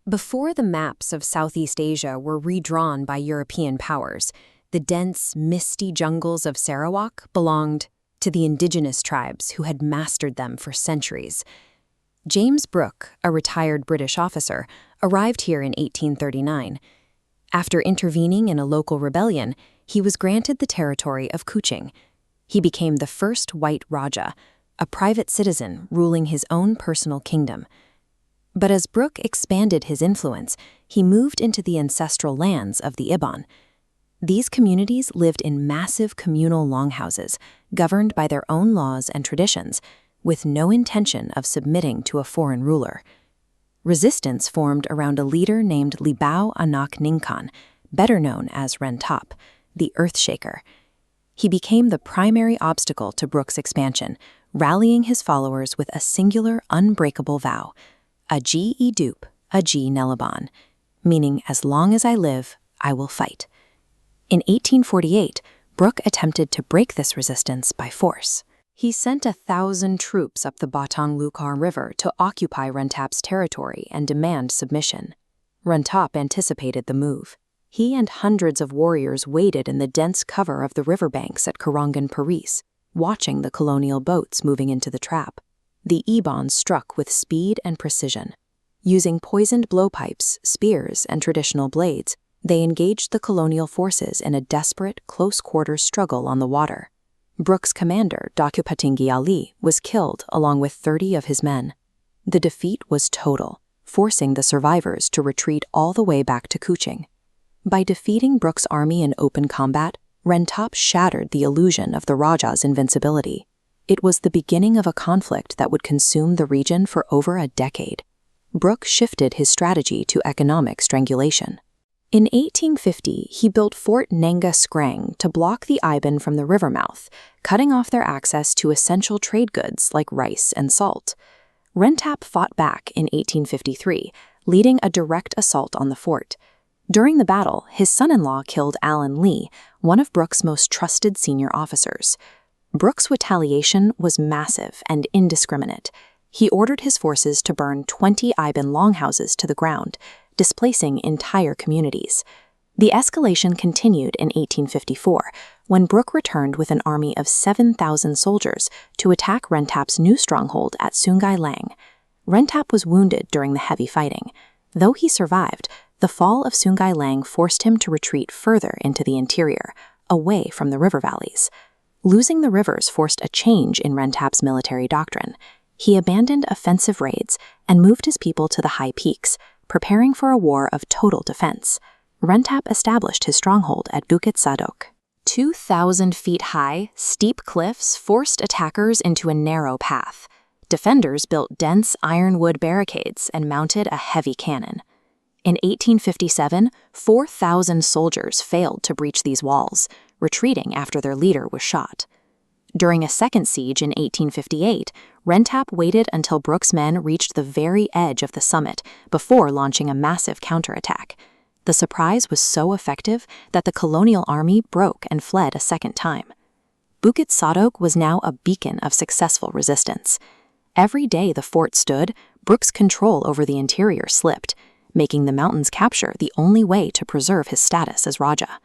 Before the maps of Southeast Asia were redrawn by European powers, the dense, misty jungles of Sarawak belonged to the indigenous tribes who had mastered them for centuries. James Brooke, a retired British officer, arrived here in 1839. After intervening in a local rebellion, he was granted the territory of Kuching. He became the first white Raja, a private citizen ruling his own personal kingdom. But as Brooke expanded his influence, he moved into the ancestral lands of the Iban. These communities lived in massive communal longhouses, governed by their own laws and traditions, with no intention of submitting to a foreign ruler. Resistance formed around a leader named Libau Anak Ningkan, better known as Rentap, the Earthshaker. He became the primary obstacle to Brooke's expansion, rallying his followers with a singular, unbreakable vow: Aji Idup, Aji Nelaban, meaning as long as I live, I will fight. In 1848, Brooke attempted to break this resistance by force. He sent 1,000 troops up the Batang Lukar River to occupy Rentap's territory and demand submission. Rentap anticipated the move. He and hundreds of warriors waited in the dense cover of the riverbanks at Karangan Paris, watching the colonial boats moving into the trap. The Iban struck with speed and precision. Using poisoned blowpipes, spears, and traditional blades, they engaged the colonial forces in a desperate, close-quarters struggle on the water. Brooke's commander, Dakupatinggi Ali, was killed along with 30 of his men. The defeat was total, forcing the survivors to retreat all the way back to Kuching. By defeating Brooke's army in open combat, Rentap shattered the illusion of the Raja's invincibility. It was the beginning of a conflict that would consume the region for over a decade. Brooke shifted his strategy to economic strangulation. In 1850, he built Fort Nanga Skrang to block the Iban from the river mouth, cutting off their access to essential trade goods like rice and salt. Rentap fought back in 1853, leading a direct assault on the fort. During the battle, his son-in-law killed Alan Lee, one of Brooke's most trusted senior officers. Brooke's retaliation was massive and indiscriminate. He ordered his forces to burn 20 Iban longhouses to the ground, displacing entire communities. The escalation continued in 1854, when Brooke returned with an army of 7,000 soldiers to attack Rentap's new stronghold at Sungai Lang. Rentap was wounded during the heavy fighting. Though he survived, the fall of Sungai Lang forced him to retreat further into the interior, away from the river valleys. Losing the rivers forced a change in Rentap's military doctrine. He abandoned offensive raids and moved his people to the high peaks, preparing for a war of total defense. Rentap established his stronghold at Bukit Sadok. 2,000 feet high, steep cliffs forced attackers into a narrow path. Defenders built dense ironwood barricades and mounted a heavy cannon. In 1857, 4,000 soldiers failed to breach these walls, retreating after their leader was shot. During a second siege in 1858, Rentap waited until Brooke's men reached the very edge of the summit before launching a massive counterattack. The surprise was so effective that the colonial army broke and fled a second time. Bukit Sadok was now a beacon of successful resistance. Every day the fort stood, Brooke's control over the interior slipped, making the mountain's capture the only way to preserve his status as Raja.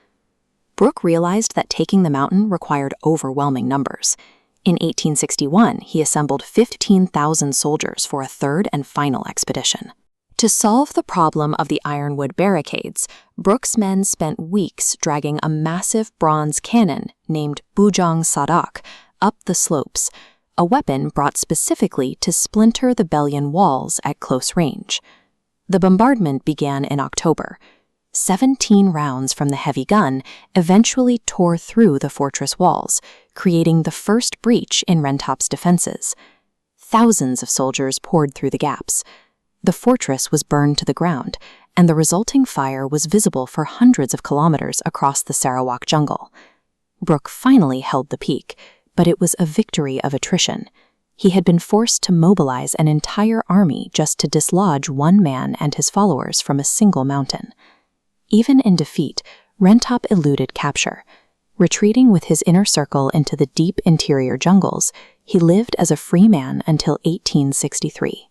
Brooke realized that taking the mountain required overwhelming numbers. In 1861, he assembled 15,000 soldiers for a third and final expedition. To solve the problem of the ironwood barricades, Brooke's men spent weeks dragging a massive bronze cannon named Bujang Sadak up the slopes, a weapon brought specifically to splinter the Belian walls at close range. The bombardment began in October. 17 rounds from the heavy gun eventually tore through the fortress walls, creating the first breach in Rentap's defenses. Thousands of soldiers poured through the gaps. The fortress was burned to the ground, and the resulting fire was visible for hundreds of kilometers across the Sarawak jungle. Brooke finally held the peak, but it was a victory of attrition. He had been forced to mobilize an entire army just to dislodge one man and his followers from a single mountain. Even in defeat, Rentap eluded capture. Retreating with his inner circle into the deep interior jungles, he lived as a free man until 1863.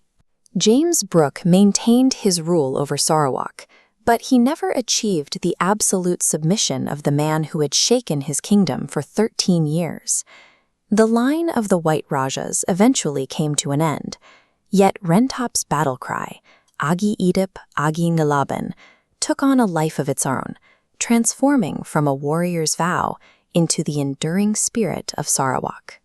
James Brooke maintained his rule over Sarawak, but he never achieved the absolute submission of the man who had shaken his kingdom for 13 years. The line of the White Rajas eventually came to an end, yet Rentap's battle cry, Agi Idip, Agi Ngalaban, took on a life of its own, transforming from a warrior's vow into the enduring spirit of Sarawak.